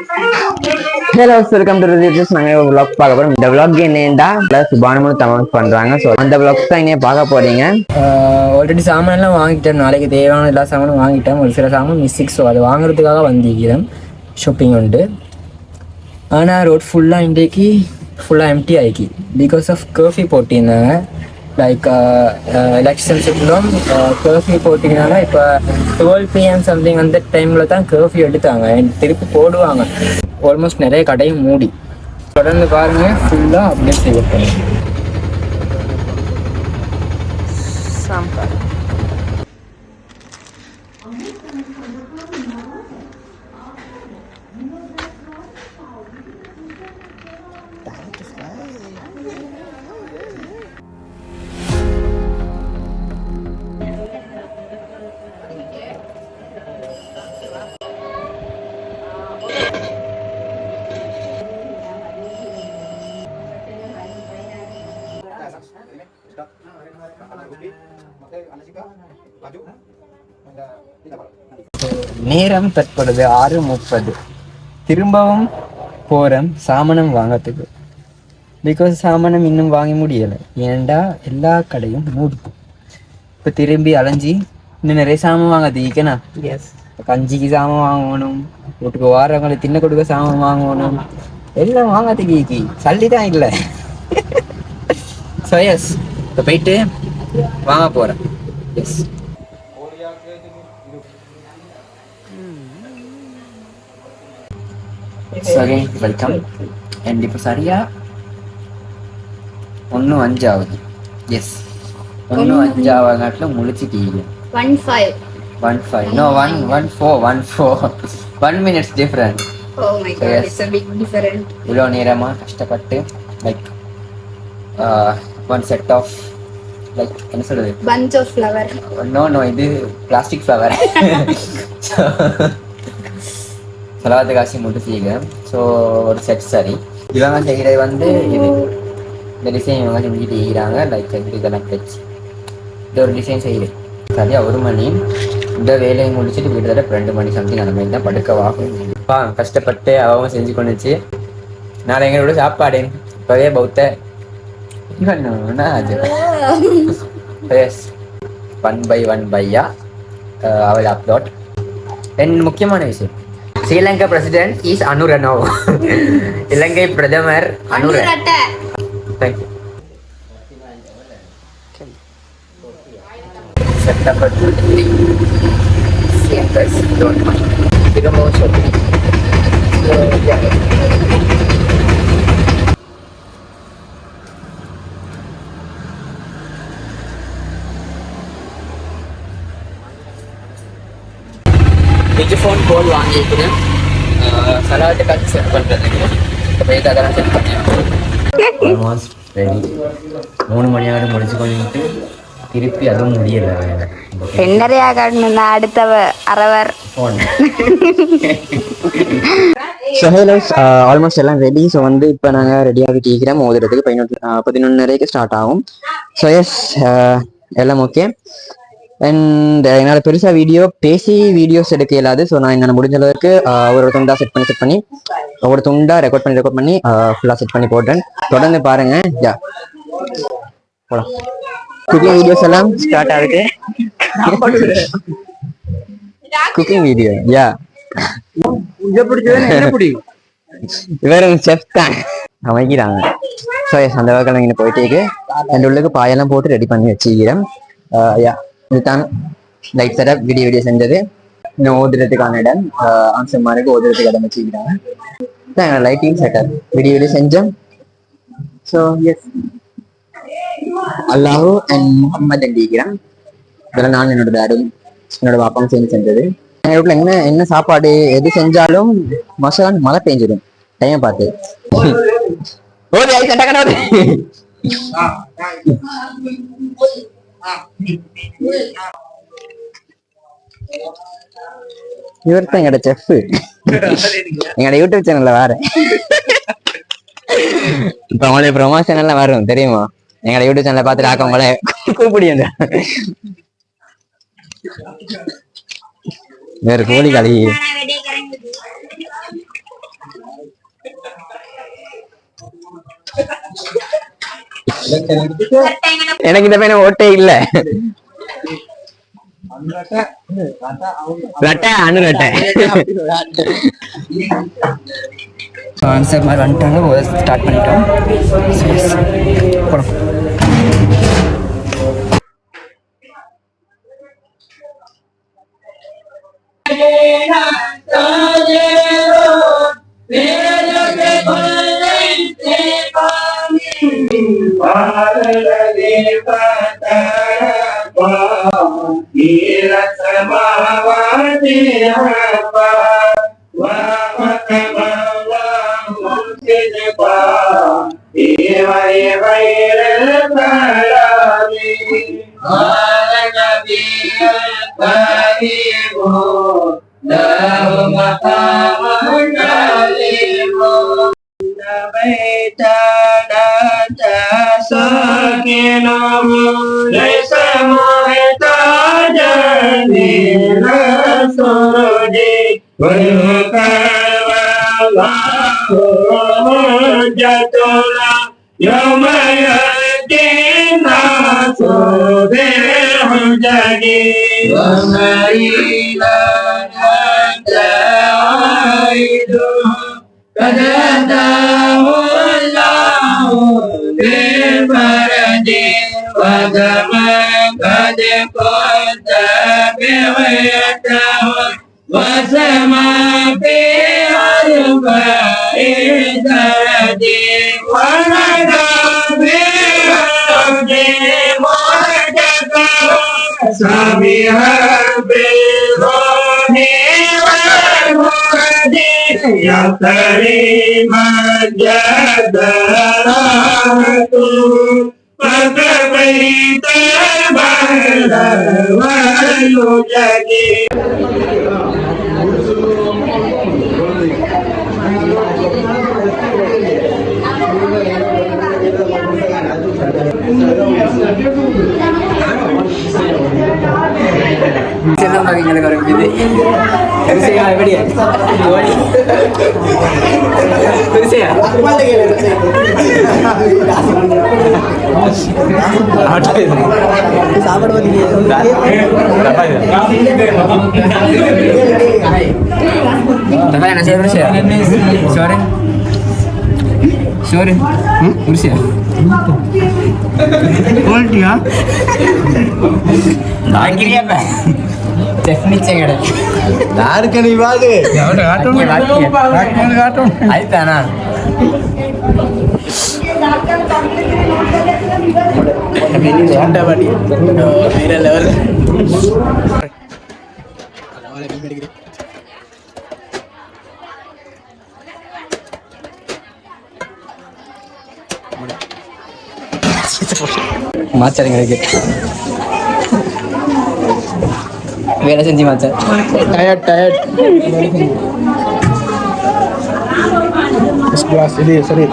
Hello welcome to reviews. நாங்க vlog பார்க்க போறோம். இந்த vlog என்னடா சுபானமும் தமிழ் பண்றாங்க. ஸோ அந்த vlog தான் இனி பார்க்க போறீங்க. ஆல்ரெடி சாமான்லாம் வாங்கிட்டேன். நாளைக்கு தேவையான எல்லா சாமானும் வாங்கிட்டேன். ஒரு சில சாமான் மிஸ்ஸிங். ஸோ அது வாங்குறதுக்காக வந்திருக்கிறேன். ஷாப்பிங் உண்டு. ஆனால் ரோட் ஃபுல்லாக இன்றைக்கு ஃபுல்லாக எம்டி ஆகிக்கி பிகாஸ் ஆஃப் கர்ஃப்யூ போட்டிருந்தாங்க. லைக் எலெக்ஷன் சுற்றிலும் கர்ஃப்யூ போட்டிங்கனால இப்போ 12 PM சம்திங் அந்த டைமில் தான் கர்ஃப்யூ எடுத்தாங்க. திருப்பி போடுவாங்க. ஆல்மோஸ்ட் நிறைய கடையும் மூடி. தொடர்ந்து பாருங்கள், ஃபுல்லாக அப்டேட் செய்யப்படும். நேரம் தற்பொழுது 6:30. திரும்பவும் போகிறேன் சாமானம் வாங்கிறதுக்கு. பிகாஸ் சாமானம் இன்னும் வாங்க முடியலை. ஏன்டா எல்லா கடையும் மூடி. இப்போ திரும்பி அலைஞ்சி இன்னும் நிறைய சாமான் வாங்கிறது ஈக்கண்ணா. கஞ்சிக்கு சாமான் வாங்கணும், வீட்டுக்கு வாரவங்களை தின்ன கொடுக்க சாமான் வாங்கணும், எல்லாம் வாங்கிறதுக்கு ஈக்கி சல்லி தான் இல்லை. ஸோ எஸ், இப்போ போயிட்டு வாங்க போகிறேன். S, welcome. அண்ட் இப்போ சரியா 1:05 ஆகுது. S, 1:05 ஆகாட்டில் முழிச்சிட்டீங்க. 1:5 no 1:14 1 minutes different. Oh my god, yes. It's a big different. இவ்வளோ நேரமாக கஷ்டப்பட்டு like one set of like என்ன சொல்றது, bunch of flower. நோ இது பிளாஸ்டிக் ஃப்ளவர். செலவாத்து காசி மட்டும் செய்யுங்க. ஸோ ஒரு செட் சரி. இவங்க செய்கிறது வந்து இது இந்த டிசைன் இவங்க செஞ்சுட்டு இருக்கிறாங்க. லைக் இதெல்லாம் வச்சு இந்த ஒரு டிசைன் செய்யுது. சரியாக 1 மணி இந்த வேலையை முடிச்சுட்டு கிட்டத்தட்ட 2 மணி சம்திங் அந்த மாதிரி தான் படுக்கவாகும். கஷ்டப்பட்டு அவங்க செஞ்சு கொண்டுச்சு. நாளை எங்களோட சாப்பாடு இப்போவே பௌத்த ஒன் பை ஒன் பையா அவள் அப்லோட். என் முக்கியமான விஷயம், ஸ்ரீலங்கா பிரசிடென்ட் இஸ் அனுரனோ. இலங்கை பிரதமர் Anuran. Thank you. September 23 CMS don't mind. திரும்பவும் சொல்லி டிஜிஃபோன் கோல் வாங்கியிருக்கிறேன். சலாட்டு காட்சி செட் பண்ணுறதுக்கு போயிட்டு அதெல்லாம் செட் பண்ணேன். Almost ready. 3 மணியாவது முடிச்சு கொண்டு திருப்பி அதுவும் முடியலை. பெண்ணறையா காட்டணும்னா அடுத்த அரவர் ஃபோன். ஸோ ஹலோ, ஆல்மோஸ்ட் எல்லாம் ரெடி. ஸோ வந்து இப்போ நாங்கள் ரெடியாகிட்டு இருக்கிறோம். மோதுறதுக்கு 11:30 ஸ்டார்ட் ஆகும். ஸோ எஸ், எல்லாம் ஓகே. அண்ட் என்னால் பெருசாக வீடியோஸ் எடுக்க இயலாது. ஸோ நான் என்ன முடிஞ்ச அளவுக்கு ஒரு துண்டா செட் பண்ணி ஒவ்வொரு துண்டா ரெக்கார்ட் பண்ணி ஃபுல்லாக செட் பண்ணி போட்டேன். தொடர்ந்து பாருங்க. யா போலாம். குக்கிங் வீடியோஸ் எல்லாம் ஸ்டார்ட் ஆகுது. குக்கிங் வீடியோ யா இவரும் செஃப் தான் அமைக்கிறாங்க. ஸோ எஸ், அந்த வகையில் இங்கே போயிட்டே இருக்கு. ரெண்டு உள்ளுக்கு பாயெல்லாம் போட்டு ரெடி பண்ணி வச்சுக்கிறேன். யா, இதுதான் லைட் செட்டப். வீடியோ செஞ்சது. இன்னும் ஓதுறதுக்கான இடம், ஆன்சர்மாருக்கு ஓதுறதுக்கு இடம் வச்சுக்கிறாங்க. இதான் லைட்டிங் செட்டப். வீடியோ செஞ்சோம். ஸோ எஸ், அல்லாஹு அண்ட் முகம்மது இருக்கிறான். இதெல்லாம் நான் என்னோட டேடும் என்னோட பாப்பாவும் சேர்ந்து செஞ்சது. எங்கள் வீட்டில் என்ன சாப்பாடு எது செஞ்சாலும் மசாலான்னு மழை பெஞ்சிடும். டைம் பார்த்து இவர் தான் எங்கட செஃப். எங்கட யூடியூப் சேனல்ல வேற இப்ப அவங்களுடைய ப்ரொமோஷன் எல்லாம் வரும் தெரியுமா? எங்களை யூடியூப் சேனலை பார்த்துட்டு ஆக்கவங்களே கூப்பிடியும். வேற கோழி களி எனக்கு இந்த பையனை ஓட்டே இல்ல. ஆன்சர் மாதிரி வந்துட்டாங்க. ஸ்டார்ட் பண்ணிட்டோம். போடும். எங்களுக்கு ஒரு இது எப்படி என்ன செய்ய Sorry. Urusnya. Quality ya? Lagi ni apa? Teknik cengada. Dar kan ibadah. Ya udah kartun. Kartun. Ayo tanah. Ini ada badi. Viral level. Macam ni வேலை செஞ்சு மாச்சேன். டயர்ட் கிளாஸ் இது சரி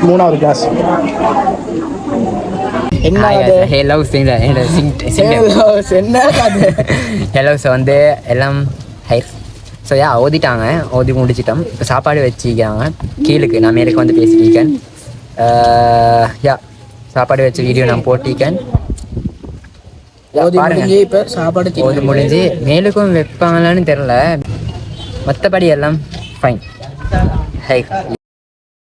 3வது கிளாஸ் என்ன ஹலோ சிங் ஹலோ ஸோ வந்து எல்லாம் ஹைர் so ஓதிட்டாங்க, ஓதி முடிச்சிட்டோம். இப்போ சாப்பாடு வச்சுக்கிறாங்க கீழுக்கு. நான் மேலுக்கு வந்து பேசியிருக்கேன். சாப்பாடு வச்ச வீடியோ நான் போட்டிருக்கேன். இப்போ சாப்பாடு ஓதி முடிஞ்சு மேலுக்கும் வைப்பாங்களான்னு தெரில. மற்றபடி எல்லாம் ஃபைன். ஹை